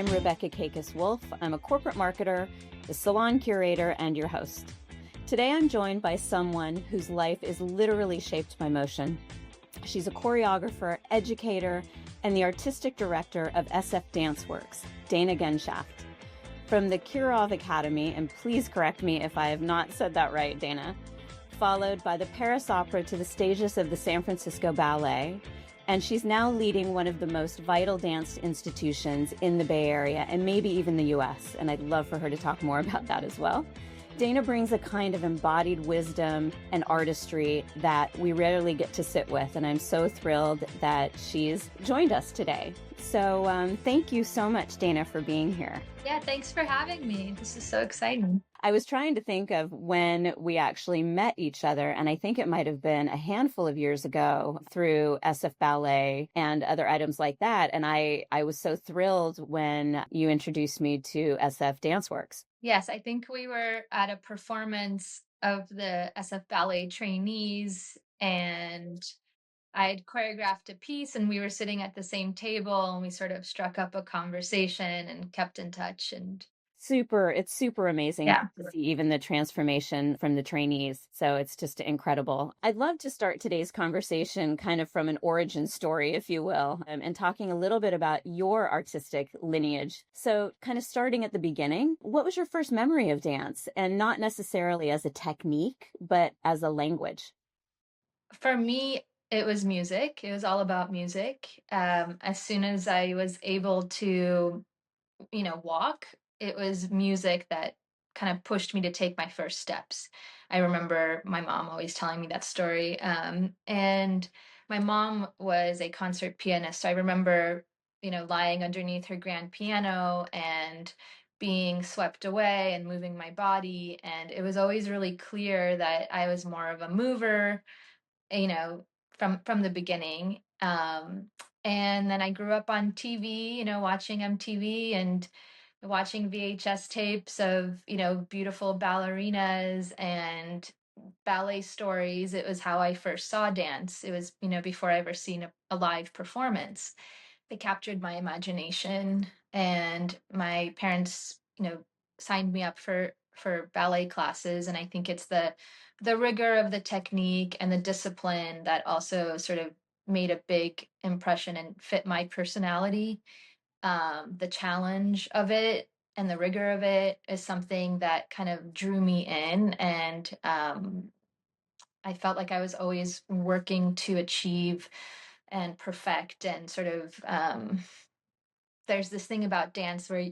I'm Rebecca Kaykas-Wolff. I'm a corporate marketer, the salon curator, and your host. Today I'm joined by someone whose life is literally shaped by motion. She's a choreographer, educator, and the artistic director of SF Danceworks, Dana Genshaft. From the Kirov Academy, and please correct me if I have not said that right, Dana, followed by the Paris Opera to the stages of the San Francisco Ballet, and she's now leading one of the most vital dance institutions in the Bay Area and maybe even the US, and I'd love for her to talk more about that as well. Dana brings a kind of embodied wisdom and artistry that we rarely get to sit with, and I'm so thrilled that she's joined us today. So thank you so much, Dana, for being here. Yeah, thanks for having me. This is so exciting. I was trying to think of when we actually met each other, and I think it might have been a handful of years ago through SF Ballet and other items like that. And I was so thrilled when you introduced me to SF Danceworks. Yes, I think we were at a performance of the SF Ballet trainees, and I had choreographed a piece, and we were sitting at the same table, and we sort of struck up a conversation and kept in touch. And It's super amazing to see even the transformation from the trainees. So it's just incredible. I'd love to start today's conversation kind of from an origin story, if you will, and talking a little bit about your artistic lineage. So kind of starting at the beginning, what was your first memory of dance? And not necessarily as a technique, but as a language? For me, it was music. It was all about music. As soon as I was able to, walk, it was music that kind of pushed me to take my first steps. I remember my mom always telling me that story. And my mom was a concert pianist. So I remember, lying underneath her grand piano and being swept away and moving my body. And it was always really clear that I was more of a mover, you know, from the beginning. And then I grew up on TV, watching MTV and watching VHS tapes of, beautiful ballerinas and ballet stories. It was how I first saw dance. It was, before I ever seen a live performance. They captured my imagination, and my parents, signed me up for ballet classes. And I think it's the rigor of the technique and the discipline that also sort of made a big impression and fit my personality. The challenge of it and the rigor of it is something that kind of drew me in. And I felt like I was always working to achieve and perfect, and sort of there's this thing about dance where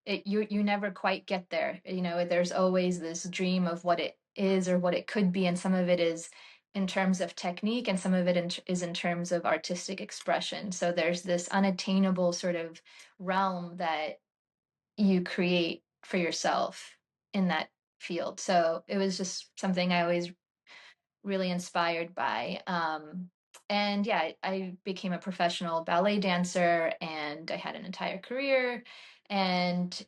you never quite get there. There's always this dream of what it is or what it could be, and some of it is in terms of technique, and some of it is in terms of artistic expression. So there's this unattainable sort of realm that you create for yourself in that field. So it was just something I always really inspired by. And yeah, I became a professional ballet dancer, and I had an entire career, and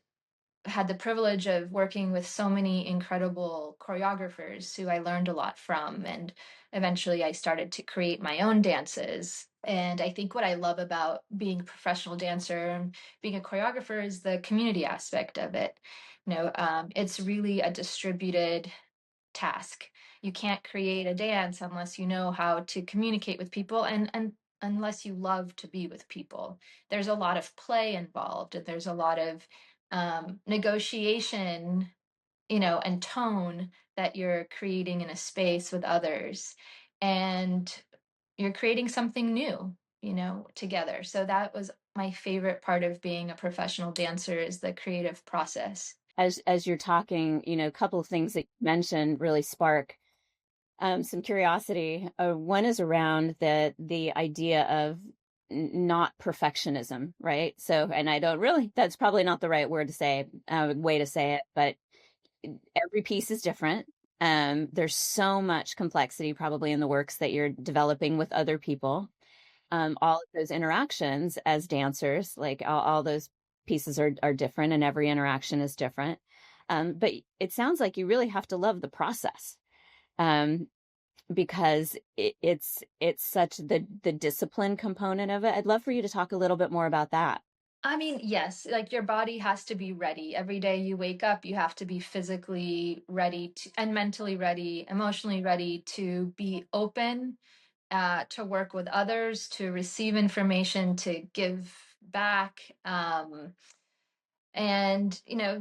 had the privilege of working with so many incredible choreographers who I learned a lot from. And eventually I started to create my own dances. And I think what I love about being a professional dancer and being a choreographer is the community aspect of it. It's really a distributed task. You can't create a dance unless you know how to communicate with people, and unless you love to be with people. There's a lot of play involved, and there's a lot of negotiation, and tone that you're creating in a space with others, and you're creating something new, together. So that was my favorite part of being a professional dancer, is the creative process. As you're talking, a couple of things that you mentioned really spark some curiosity. One is around the idea of not perfectionism, right? So, and I don't really, that's probably not the right word to say, way to say it, but every piece is different. There's so much complexity probably in the works that you're developing with other people. All of those interactions as dancers, like all those pieces are different, and every interaction is different. But it sounds like you really have to love the process. Because it's such the discipline component of it. I'd love for you to talk a little bit more about that. I mean, yes, like your body has to be ready. Every day you wake up, you have to be physically ready to, and mentally ready, emotionally ready to be open, to work with others, to receive information, to give back. And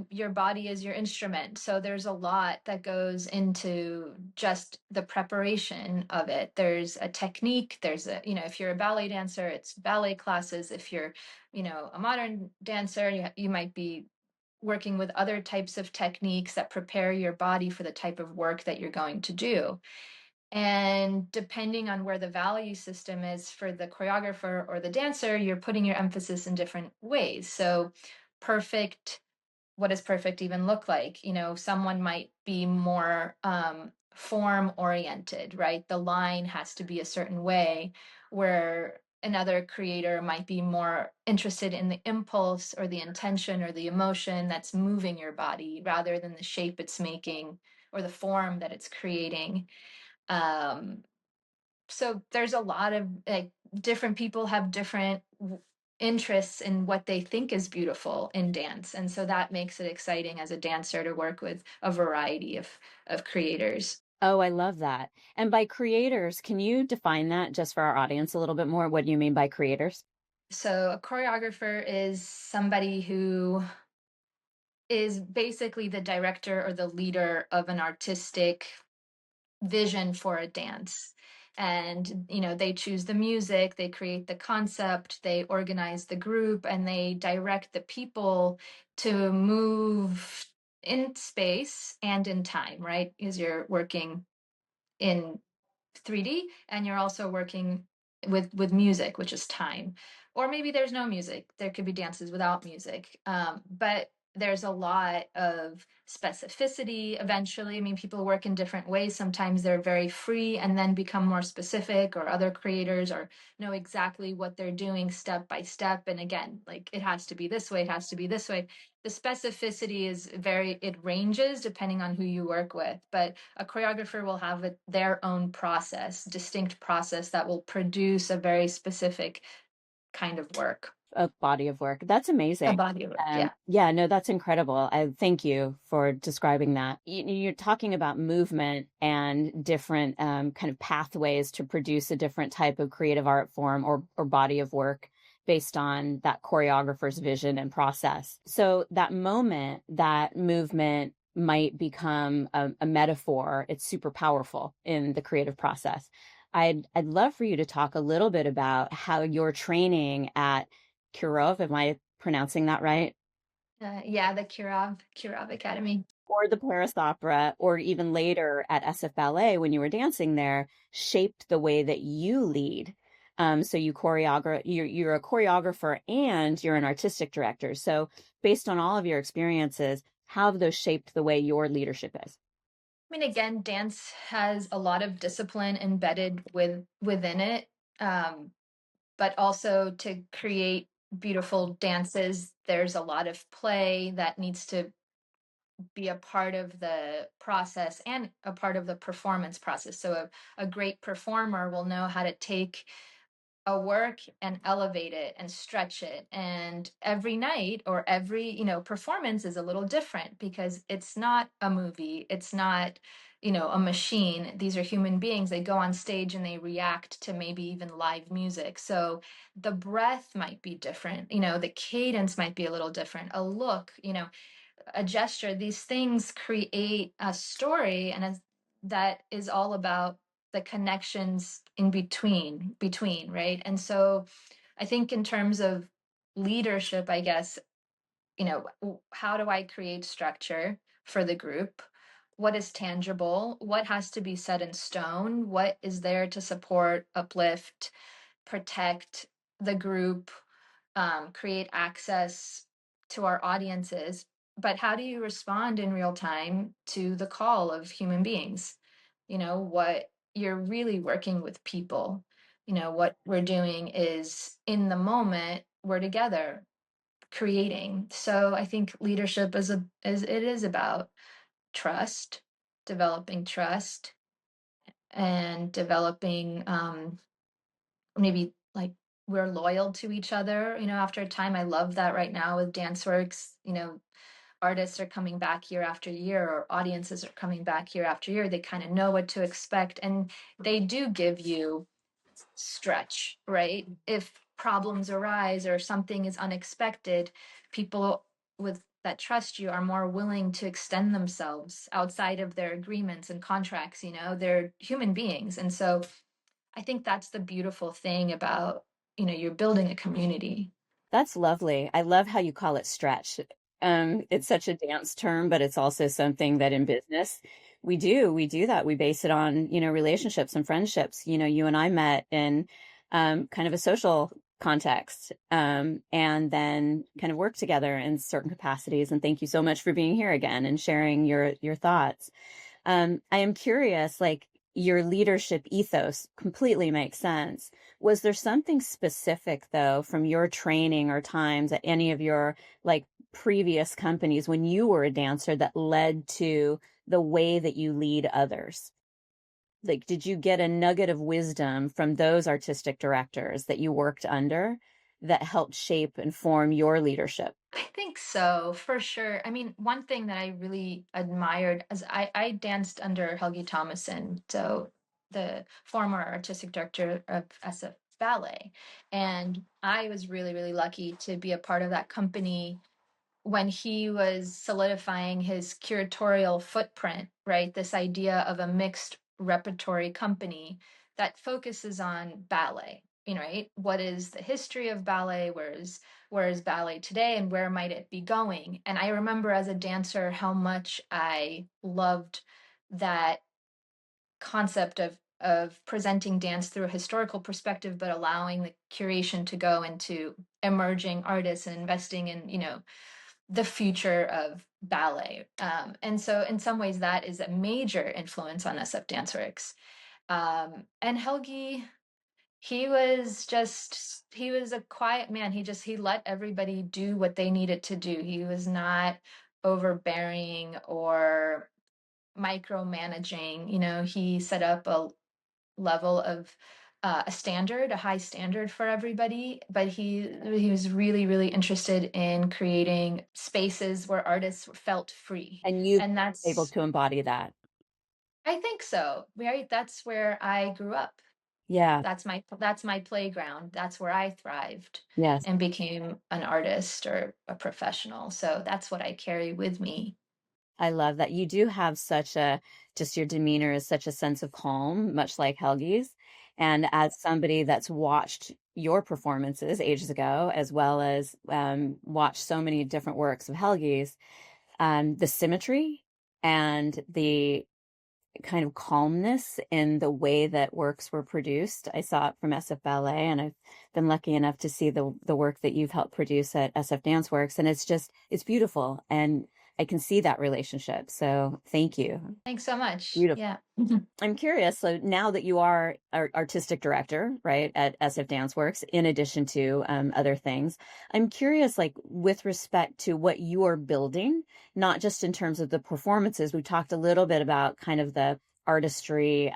your body is your instrument, so there's a lot that goes into just the preparation of it. There's a technique, there's a if you're a ballet dancer, it's ballet classes. If you're a modern dancer, you might be working with other types of techniques that prepare your body for the type of work that you're going to do. And depending on where the value system is for the choreographer or the dancer, you're putting your emphasis in different ways. So perfect, what does perfect even look like? Someone might be more form oriented, right? The line has to be a certain way, where another creator might be more interested in the impulse or the intention or the emotion that's moving your body rather than the shape it's making or the form that it's creating. um so there's a lot of, like, different people have different interests in what they think is beautiful in dance, and so that makes it exciting as a dancer to work with a variety of creators. Oh, I love that. And by creators, can you define that just for our audience a little bit more? What do you mean by creators? So a choreographer is somebody who is basically the director or the leader of an artistic vision for a dance. And they choose the music, they create the concept, they organize the group, and they direct the people to move in space and in time, right? Because you're working in 3D, and you're also working with music, which is time. Or maybe there's no music, there could be dances without music. But there's a lot of specificity eventually. I mean, people work in different ways. Sometimes they're very free and then become more specific, or other creators or know exactly what they're doing step by step. And again, like, it has to be this way, it has to be this way. The specificity is it ranges depending on who you work with, but a choreographer will have their own process, distinct process that will produce a very specific kind of work, A body of work. That's a amazing. body of work. Yeah. Yeah, no, that's incredible. I thank you for describing that. You're talking about movement and different kind of pathways to produce a different type of creative art form or body of work based on that choreographer's vision and process. So that moment, that movement might become a metaphor. It's super powerful in the creative process. I'd love for you to talk a little bit about how your training at Kirov, am I pronouncing that right? Yeah, the Kirov Academy. Or the Paris Opera, or even later at SF Ballet when you were dancing there, shaped the way that you lead. So you're a choreographer and you're an artistic director. So based on all of your experiences, how have those shaped the way your leadership is? I mean, again, dance has a lot of discipline embedded within it. But also, to create beautiful dances, there's a lot of play that needs to be a part of the process and a part of the performance process. So a great performer will know how to take a work and elevate it and stretch it. And every night or every, performance is a little different, because it's not a movie. It's not, a machine. These are human beings. They go on stage and they react to maybe even live music. So the breath might be different. The cadence might be a little different. A look, a gesture. These things create a story, and that is all about the connections in between, right? And so I think, in terms of leadership, I guess, how do I create structure for the group? What is tangible? What has to be set in stone? What is there to support, uplift, protect the group, create access to our audiences? But how do you respond in real time to the call of human beings? What you're really working with people. What we're doing is, in the moment, we're together creating. So I think leadership is about trust, developing trust, and developing maybe, like, we're loyal to each other, after a time. I love that right now with Danceworks, artists are coming back year after year, or audiences are coming back year after year. They kind of know what to expect, and they do give you stretch, right? If problems arise or something is unexpected, people with that trust you are more willing to extend themselves outside of their agreements and contracts. They're human beings. And so I think that's the beautiful thing about, you're building a community. That's lovely. I love how you call it stretch. It's such a dance term, but it's also something that in business we do that. We base it on, relationships and friendships. You and I met in kind of a social context, and then kind of worked together in certain capacities. And thank you so much for being here again and sharing your thoughts. I am curious, like your leadership ethos completely makes sense. Was there something specific though from your training or times at any of your like previous companies when you were a dancer that led to the way that you lead others? Like, did you get a nugget of wisdom from those artistic directors that you worked under that helped shape and form your leadership? I think so, for sure. I mean, one thing that I really admired, as I danced under Helgi Thomason, so the former artistic director of SF Ballet. And I was really, really lucky to be a part of that company when he was solidifying his curatorial footprint, right? This idea of a mixed repertory company that focuses on ballet, right? What is the history of ballet? Where is ballet today, and where might it be going? And I remember as a dancer how much I loved that concept of presenting dance through a historical perspective, but allowing the curation to go into emerging artists and investing in, the future of ballet. And so in some ways that is a major influence on SF Danceworks. And Helgi, he was a quiet man. He let everybody do what they needed to do. He was not overbearing or micromanaging. He set up a level of a high standard for everybody, but he was really, really interested in creating spaces where artists felt free. And you And were able that's, to embody that. I think so, right? That's where I grew up. Yeah. That's my playground. That's where I thrived Yes. and became an artist or a professional. So that's what I carry with me. I love that. You do have just your demeanor is such a sense of calm, much like Helgi's. And as somebody that's watched your performances ages ago, as well as watched so many different works of Helgi's, the symmetry and the kind of calmness in the way that works were produced. I saw it from SF Ballet, and I've been lucky enough to see the work that you've helped produce at SF Danceworks, and it's beautiful, and I can see that relationship. So thank you. Thanks so much. Beautiful. Yeah. I'm curious. So now that you are artistic director, right, at SF Danceworks, in addition to other things, I'm curious, like with respect to what you are building, not just in terms of the performances. We talked a little bit about kind of the artistry,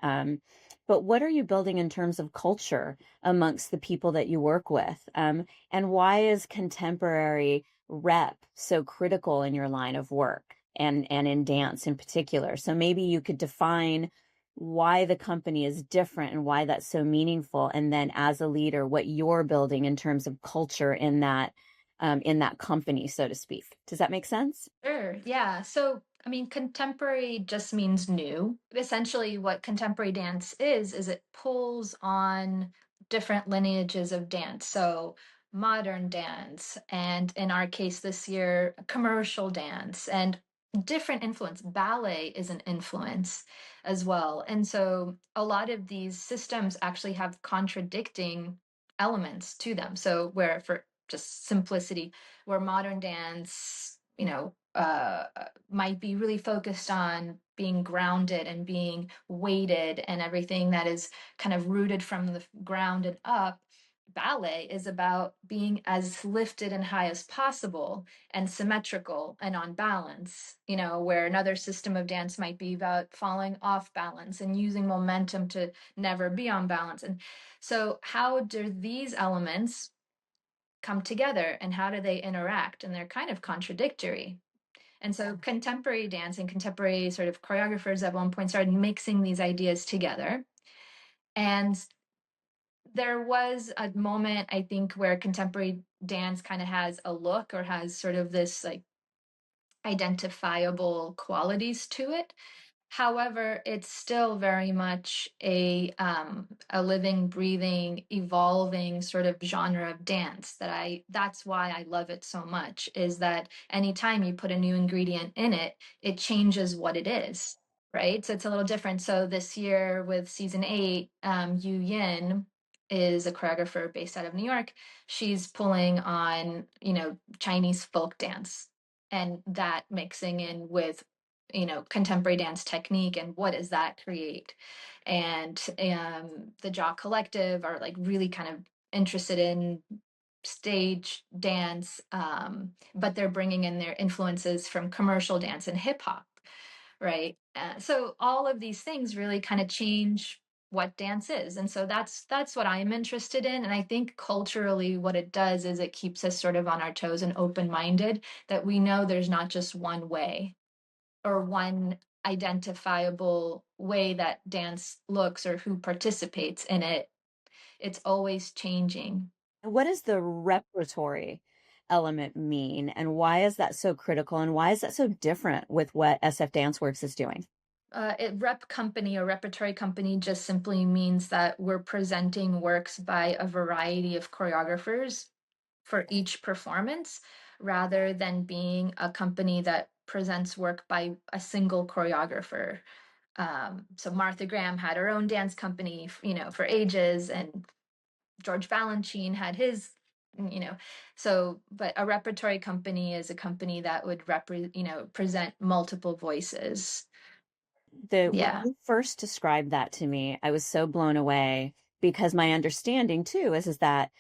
but what are you building in terms of culture amongst the people that you work with? And why is contemporary rep so critical in your line of work? And in dance in particular. So maybe you could define why the company is different and why that's so meaningful, and then as a leader what you're building in terms of culture in that company, so to speak. Does that make sense? Sure. Yeah. So, I mean, contemporary just means new. Essentially, what contemporary dance is it pulls on different lineages of dance. So, modern dance, and in our case this year, commercial dance, and different influence. Ballet is an influence as well. And so, a lot of these systems actually have contradicting elements to them. So, where for just simplicity, where modern dance, might be really focused on being grounded and being weighted and everything that is kind of rooted from the ground and up. ballet is about being as lifted and high as possible and symmetrical and on balance, where another system of dance might be about falling off balance and using momentum to never be on balance. And so, how do these elements come together and how do they interact? And they're kind of contradictory. And so, contemporary dancing, contemporary sort of choreographers at one point started mixing these ideas together. And there was a moment, I think, where contemporary dance kind of has a look or has sort of this like identifiable qualities to it. However, it's still very much a living, breathing, evolving sort of genre of dance that's why I love it so much, is that anytime you put a new ingredient in it, it changes what it is, right? So it's a little different. So this year with season 8, Yu Yin is a choreographer based out of New York. She's pulling on, Chinese folk dance and that mixing in with contemporary dance technique and what does that create. And the Jaw Collective are like really kind of interested in stage dance, but they're bringing in their influences from commercial dance and hip hop, right? So all of these things really kind of change what dance is, and so that's what I'm interested in. And I think culturally what it does is it keeps us sort of on our toes and open-minded, that we know there's not just one way or one identifiable way that dance looks or who participates in it. It's always changing. What does the repertory element mean, and why is that so critical, and why is that so different with what SF Danceworks is doing? Rep company or repertory company just simply means that we're presenting works by a variety of choreographers for each performance, rather than being a company that presents work by a single choreographer. So Martha Graham had her own dance company, for ages, and George Balanchine had his, you know. So, but a repertory company is a company that would present multiple voices. When Yeah. you first described that to me, I was so blown away, because my understanding too is that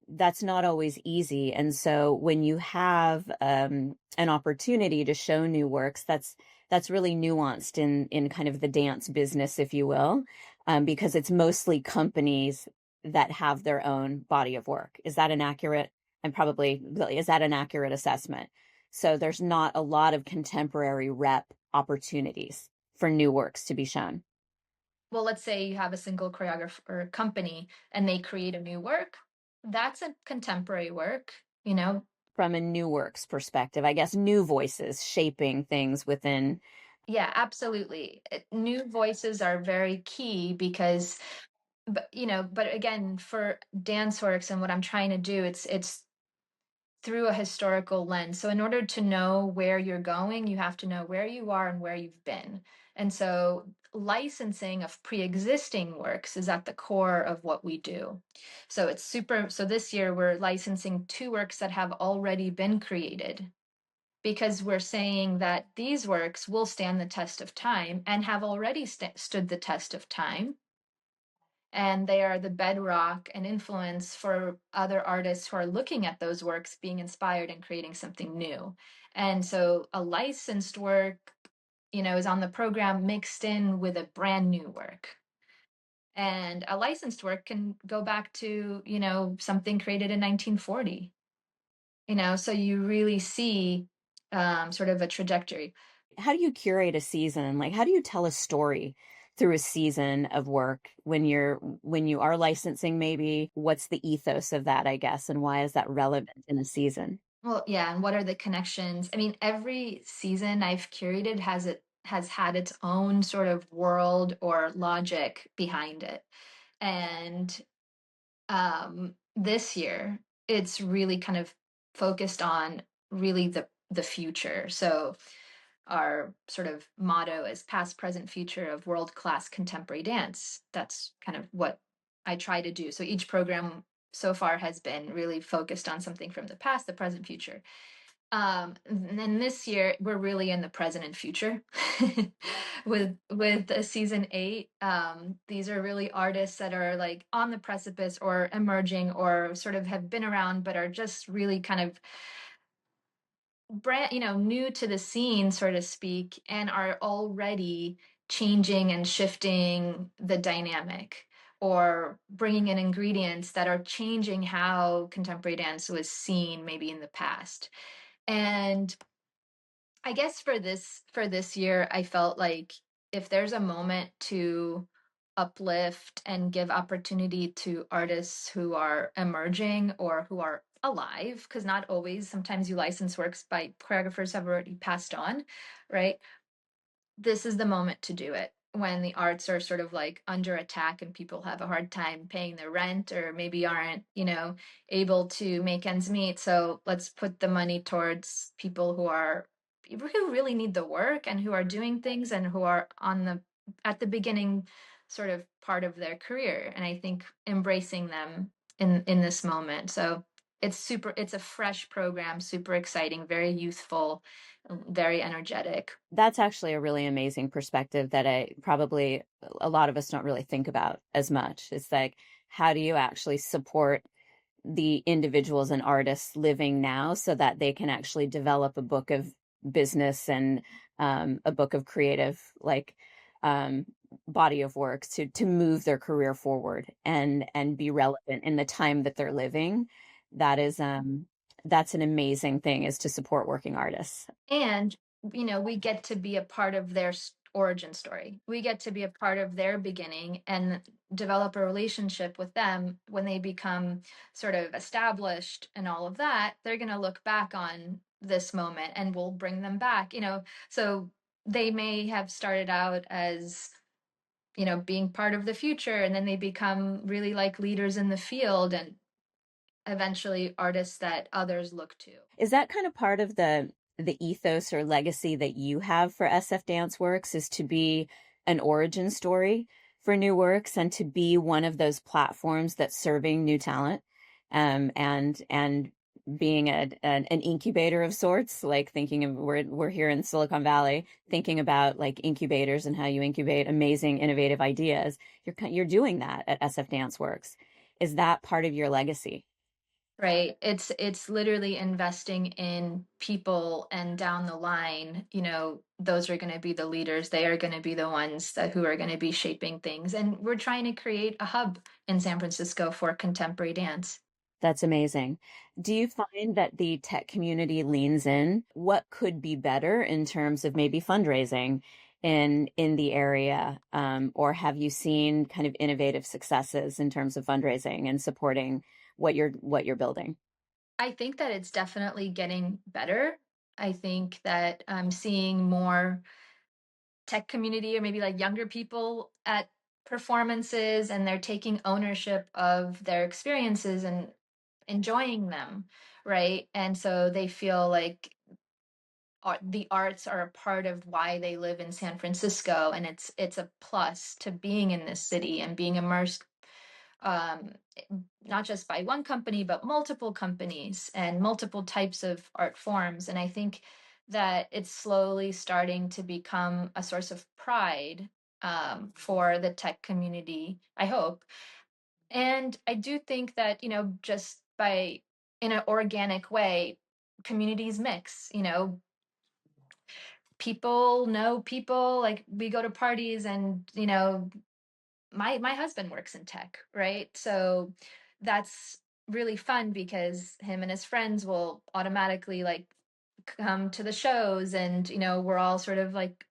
that's not always easy. And so when you have an opportunity to show new works, that's really nuanced in kind of the dance business, if you will, because it's mostly companies that have their own body of work. Is that an accurate? And probably is that an accurate assessment? So there's not a lot of contemporary rep opportunities for new works to be shown. Well, let's say you have a single choreographer company and they create a new work. That's a contemporary work. From a new works perspective, I guess new voices shaping things within. Yeah, absolutely. New voices are very key because, but again, for Danceworks and what I'm trying to do, it's through a historical lens. So in order to know where you're going, you have to know where you are and where you've been. And so licensing of pre-existing works is at the core of what we do. So this year we're licensing 2 works that have already been created, because we're saying that these works will stand the test of time and have already stood the test of time, and they are the bedrock and influence for other artists who are looking at those works, being inspired and creating something new. And so a licensed work, is on the program mixed in with a brand new work. And a licensed work can go back to, something created in 1940. So you really see sort of a trajectory. How do you curate a season? Like, how do you tell a story through a season of work when you are licensing? Maybe what's the ethos of that, I guess, and why is that relevant in a season? Well, yeah, and what are the connections? I mean, every season I've curated has had its own sort of world or logic behind it. And this year it's really kind of focused on really the future. So our sort of motto is past, present, future of world-class contemporary dance. That's kind of what I try to do. So each program so far has been really focused on something from the past, the present, future. And then this year we're really in the present and future with season 8. These are really artists that are like on the precipice or emerging or sort of have been around but are just really kind of brand, new to the scene, so to speak, and are already changing and shifting the dynamic or bringing in ingredients that are changing how contemporary dance was seen maybe in the past. And I guess for this year, I felt like if there's a moment to uplift and give opportunity to artists who are emerging or who are alive, because not always, sometimes you license works by choreographers who have already passed on, right? This is the moment to do it when the arts are sort of like under attack and people have a hard time paying their rent or maybe aren't, able to make ends meet. So let's put the money towards people who really need the work and who are doing things and who are on the at the beginning sort of part of their career. And I think embracing them in this moment. So it's a fresh program, super exciting, very youthful, very energetic. That's actually a really amazing perspective that a lot of us don't really think about as much. It's like, how do you actually support the individuals and artists living now so that they can actually develop a book of business and a book of creative, like, um, body of work to move their career forward and be relevant in the time that they're living. That is that's an amazing thing, is to support working artists. And we get to be a part of their origin story. We get to be a part of their beginning and develop a relationship with them when they become sort of established and all of that. They're going to look back on this moment and we'll bring them back, so they may have started out as being part of the future, and then they become really like leaders in the field and eventually artists that others look to. Is that kind of part of the ethos or legacy that you have for SF Danceworks, is to be an origin story for new works and to be one of those platforms that's serving new talent, and being an incubator of sorts, like thinking of, we're here in Silicon Valley, thinking about like incubators and how you incubate amazing, innovative ideas. You're doing that at SF Danceworks. Is that part of your legacy? Right. It's literally investing in people, and down the line, those are going to be the leaders. They are going to be the ones who are going to be shaping things. And we're trying to create a hub in San Francisco for contemporary dance. That's amazing. Do you find that the tech community leans in? What could be better in terms of maybe fundraising in the area? Or have you seen kind of innovative successes in terms of fundraising and supporting what you're building? I think that it's definitely getting better. I think that I'm seeing more tech community or maybe like younger people at performances, and they're taking ownership of their experiences and enjoying them, right? And so they feel like the arts are a part of why they live in San Francisco, and it's a plus to being in this city and being immersed, um, not just by one company but multiple companies and multiple types of art forms. And I think that it's slowly starting to become a source of pride, for the tech community, I hope. And I do think that, just by in an organic way, communities mix, people know people, like we go to parties, and my husband works in tech, right? So that's really fun because him and his friends will automatically like come to the shows, and we're all sort of like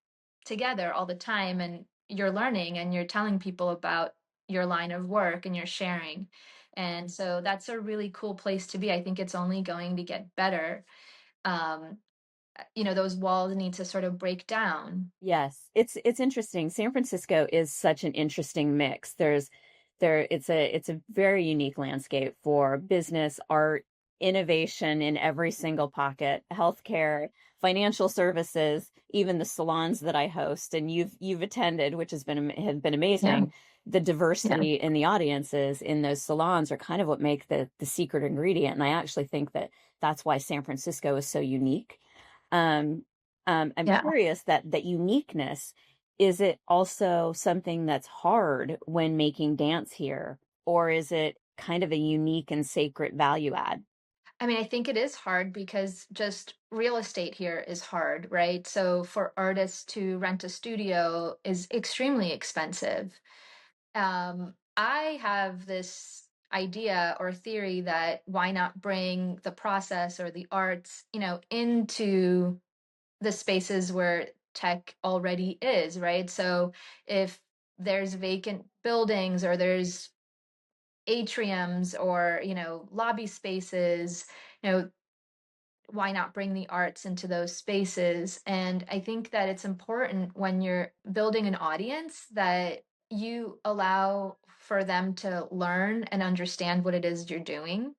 together all the time, and you're learning and you're telling people about your line of work and you're sharing. And so that's a really cool place to be. I think it's only going to get better. um those walls need to sort of break down. Yes, it's interesting. San Francisco is such an interesting mix. It's a very unique landscape for business, art, innovation in every single pocket, healthcare, financial services, even the salons that I host and you've attended, which has been Yeah. amazing. The Yeah. diversity in the audiences in those salons are kind of what make the secret ingredient. And I actually think that that's why San Francisco is so unique. Um, I'm Yeah. curious that uniqueness, is it also something that's hard when making dance here, or is it kind of a unique and sacred value add? I mean, I think it is hard because just real estate here is hard, right? So for artists to rent a studio is extremely expensive. I have this idea or theory that why not bring the process or the arts, into the spaces where tech already is, right? So if there's vacant buildings or there's atriums or, lobby spaces, you know, why not bring the arts into those spaces? And I think that it's important when you're building an audience that you allow for them to learn and understand what it is you're doing.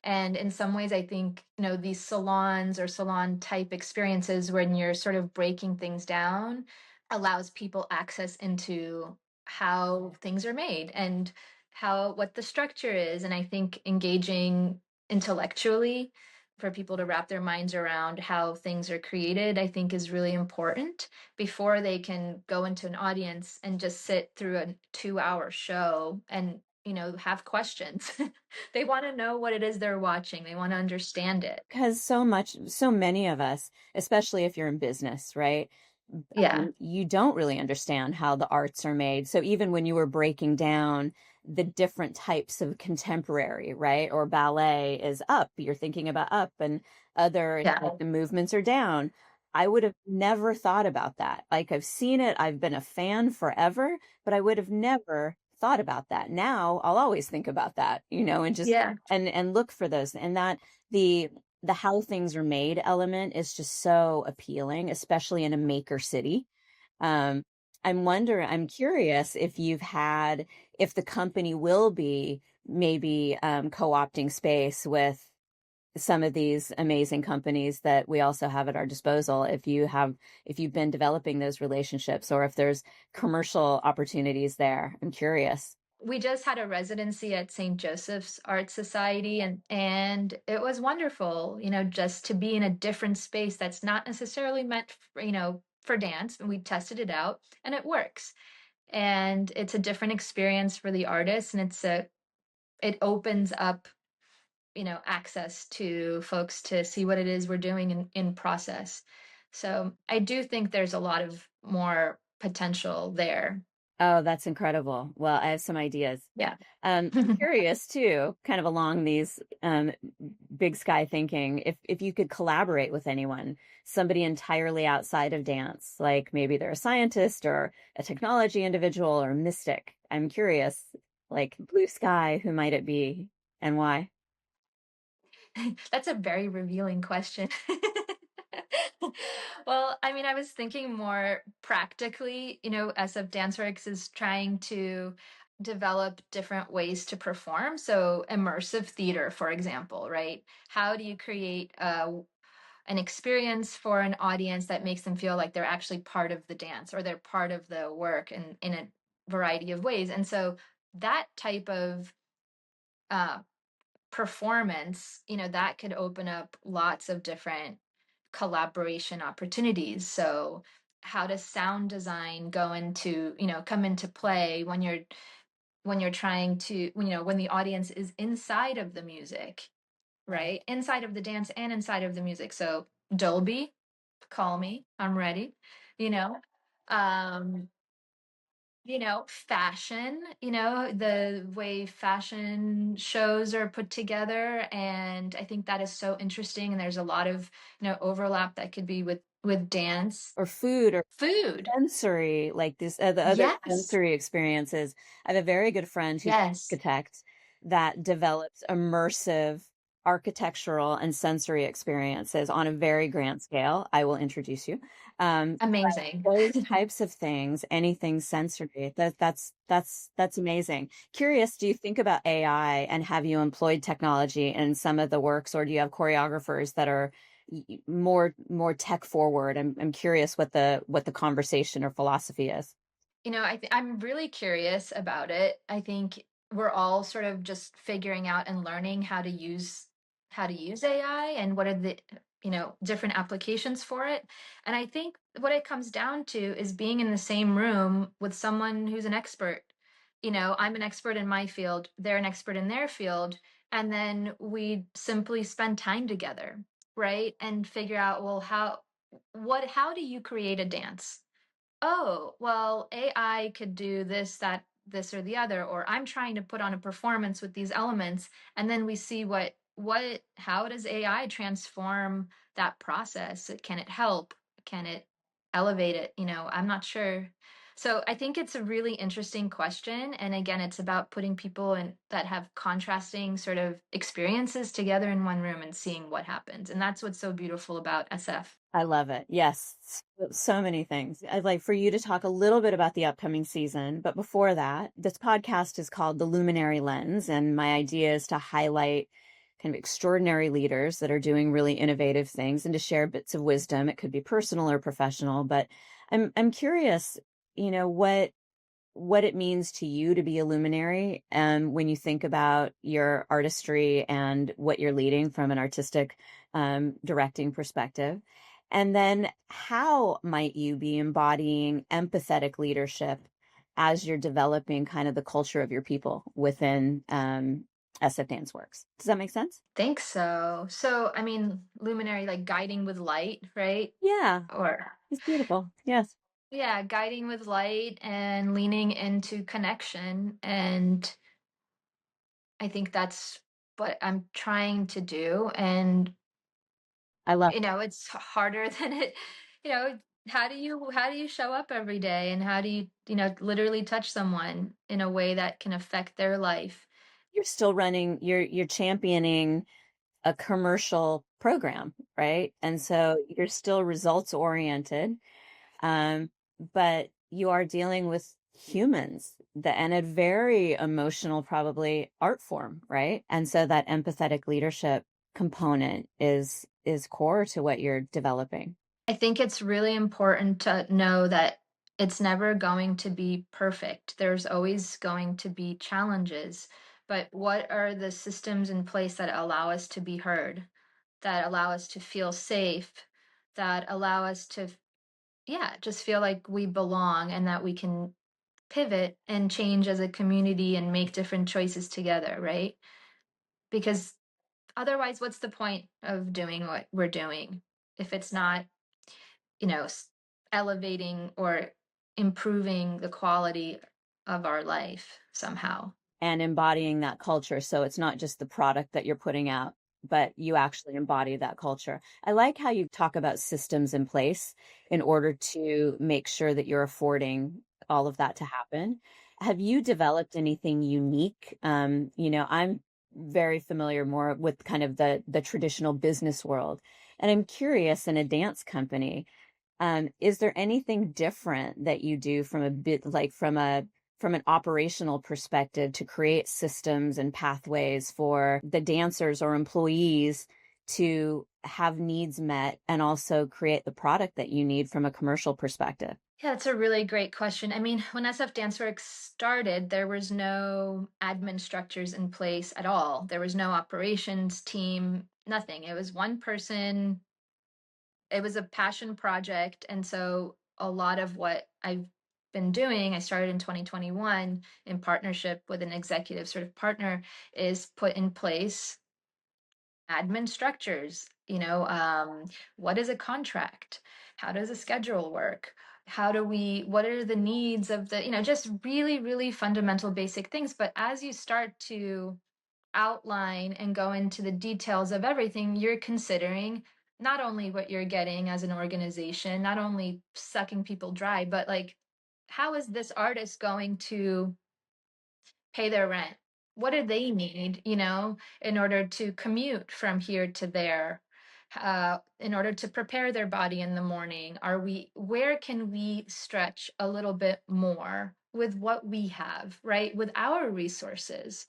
And in some ways, I think, these salons or salon type experiences when you're sort of breaking things down allows people access into how things are made and what the structure is. And I think engaging intellectually for people to wrap their minds around how things are created, I think is really important before they can go into an audience and just sit through a 2-hour show and, have questions. They want to know what it is they're watching. They want to understand it. Because so many of us, especially if you're in business, right? Yeah. You don't really understand how the arts are made. So even when you were breaking down the different types of contemporary, right? Or ballet is up, you're thinking about up, and other Yeah. like the movements are down. I would have never thought about that. Like I've seen it, I've been a fan forever, but I would have never thought about that. Now I'll always think about that, and just Yeah. and look for those, and that the the how things are made element is just so appealing, especially in a maker city. Um, I'm curious if the company will be maybe co-opting space with some of these amazing companies that we also have at our disposal. If you've been developing those relationships, or if there's commercial opportunities there, I'm curious. We just had a residency at St. Joseph's Art Society, and it was wonderful, just to be in a different space that's not necessarily meant for, for dance. And we tested it out and it works. And it's a different experience for the artist, and it opens up, access to folks to see what it is we're doing in process. So I do think there's a lot of more potential there. Oh, that's incredible. Well, I have some ideas. Yeah. Curious too, kind of along these big sky thinking, if you could collaborate with anyone, somebody entirely outside of dance, like maybe they're a scientist or a technology individual or mystic. I'm curious, like blue sky, who might it be and why? That's a very revealing question. Well, I mean, I was thinking more practically, as of Danceworks is trying to develop different ways to perform. So, immersive theater, for example, right? How do you create an experience for an audience that makes them feel like they're actually part of the dance or they're part of the work in a variety of ways? And so, that type of uh, performance, that could open up lots of different collaboration opportunities. So how does sound design come into play when you're trying to, when the audience is inside of the music, right? Inside of the dance and inside of the music. So Dolby, call me, I'm ready, you know. Um fashion, the way fashion shows are put together. And I think that is so interesting. And there's a lot of, overlap that could be with dance. Or food or Food. sensory, like this the other Yes. sensory experiences. I have a very good friend who's an Yes. architect that develops immersive architectural and sensory experiences on a very grand scale. I will introduce you. But Amazing. those types of things, anything sensory, that's amazing. Curious, do you think about AI and have you employed technology in some of the works, or do you have choreographers that are more tech forward? I'm curious what the conversation or philosophy is. I'm really curious about it. I think we're all sort of just figuring out and learning how to use AI and what are the different applications for it. And I think what it comes down to is being in the same room with someone who's an expert. I'm an expert in my field, they're an expert in their field, and then we simply spend time together, right? And figure out, well, how do you create a dance? Oh, well, AI could do this, that, this, or the other, or I'm trying to put on a performance with these elements, and then we see how does AI transform that process? Can it help? Can it elevate it? I'm not sure. So I think it's a really interesting question. And again, it's about putting people in that have contrasting sort of experiences together in one room and seeing what happens. And that's what's so beautiful about SF. I love it. Yes, so many things. I'd like for you to talk a little bit about the upcoming season, but before that, this podcast is called The Luminary Lens, and my idea is to highlight kind of extraordinary leaders that are doing really innovative things and to share bits of wisdom. It could be personal or professional, but I'm curious, what it means to you to be a luminary, when you think about your artistry and what you're leading from an artistic directing perspective. And then how might you be embodying empathetic leadership as you're developing kind of the culture of your people within SF Danceworks? Does that make sense? Think so. So, I mean, luminary, like guiding with light, right? Yeah, Or, it's beautiful. Yes. yeah, guiding with light and leaning into connection. And I think that's what I'm trying to do. And, I love it's harder than you know, how do you show up every day and how do you literally touch someone in a way that can affect their life? you're still running, you're championing a commercial program, right? And so you're still results oriented, um, but you are dealing with humans and a very emotional, probably art form, right? And so that empathetic leadership component is core to what you're developing. I think it's really important to know that it's never going to be perfect. There's always going to be challenges. But what are the systems in place that allow us to be heard, that allow us to feel safe, that allow us to, yeah, just feel like we belong and that we can pivot and change as a community and make different choices together, right? Because otherwise, what's the point of doing what we're doing if it's not you know, s- elevating or improving the quality of our life somehow? And embodying that culture. So it's not just the product that you're putting out, but you actually embody that culture. I like how you talk about systems in place in order to make sure that you're affording all of that to happen. Have you developed anything unique? I'm very familiar more with kind of the traditional business world, and I'm curious in a dance company, is there anything different that you do from a bit like from an operational perspective to create systems and pathways for the dancers or employees to have needs met and also create the product that you need from a commercial perspective? Yeah, that's a really great question. I mean, when SF Danceworks started, there was no admin structures in place at all. There was no operations team, nothing. It was one person. It was a passion project. And so a lot of what I've been doing, I started in 2021 in partnership with an executive sort of partner, is put in place admin structures. What is a contract? How does a schedule work? What are the needs of just really, really fundamental basic things. But as you start to outline and go into the details of everything, you're considering not only what you're getting as an organization, not only sucking people dry, but like, how is this artist going to pay their rent? what do they need, in order to commute from here to there, in order to prepare their body in the morning? Where can we stretch a little bit more with what we have, right? With our resources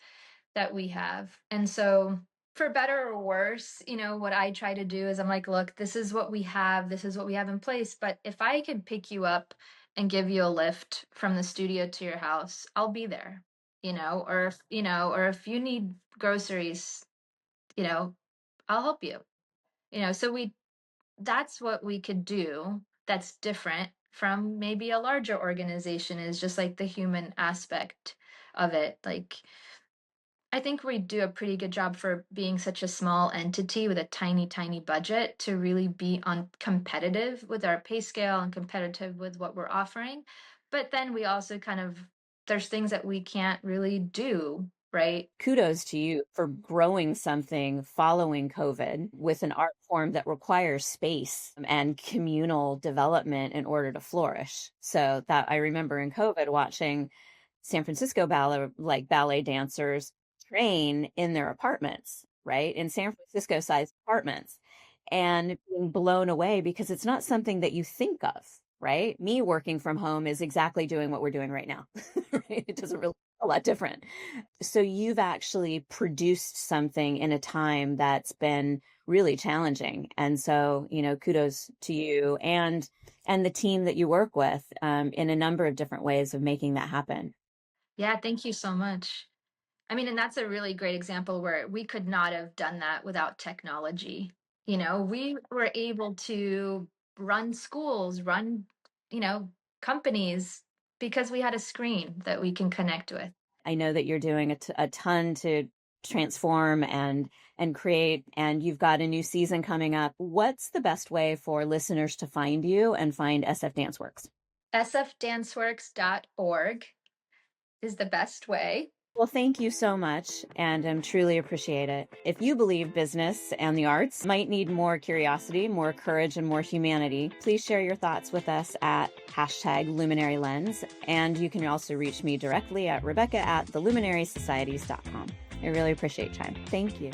that we have. And so, for better or worse, what I try to do is I'm like, look, this is what we have, this is what we have in place. But if I can pick you up and give you a lift from the studio to your house, I'll be there, or if you need groceries, you know, I'll help you. So that's what we could do that's different from maybe a larger organization, is just like the human aspect of it. Like, I think we do a pretty good job for being such a small entity with a tiny, tiny budget to really be on competitive with our pay scale and competitive with what we're offering. But then we also there's things that we can't really do, right? Kudos to you for growing something following COVID with an art form that requires space and communal development in order to flourish. So that I remember in COVID watching San Francisco ballet dancers train in their apartments, right? In San Francisco sized apartments, and being blown away because it's not something that you think of, right? Me working from home is exactly doing what we're doing right now. Right? It doesn't really a lot different. So you've actually produced something in a time that's been really challenging. And so, kudos to you and the team that you work with in a number of different ways of making that happen. Yeah, thank you so much. I mean, and that's a really great example where we could not have done that without technology. We were able to run schools, run, you know, companies, because we had a screen that we can connect with. I know that you're doing a ton to transform and create, and you've got a new season coming up. What's the best way for listeners to find you and find SF Danceworks? sfdanceworks.org is the best way. Well, thank you so much, and truly appreciate it. If you believe business and the arts might need more curiosity, more courage, and more humanity, please share your thoughts with us at #Luminary Lens, and you can also reach me directly at Rebecca at theluminarysocieties.com. I really appreciate your time. Thank you.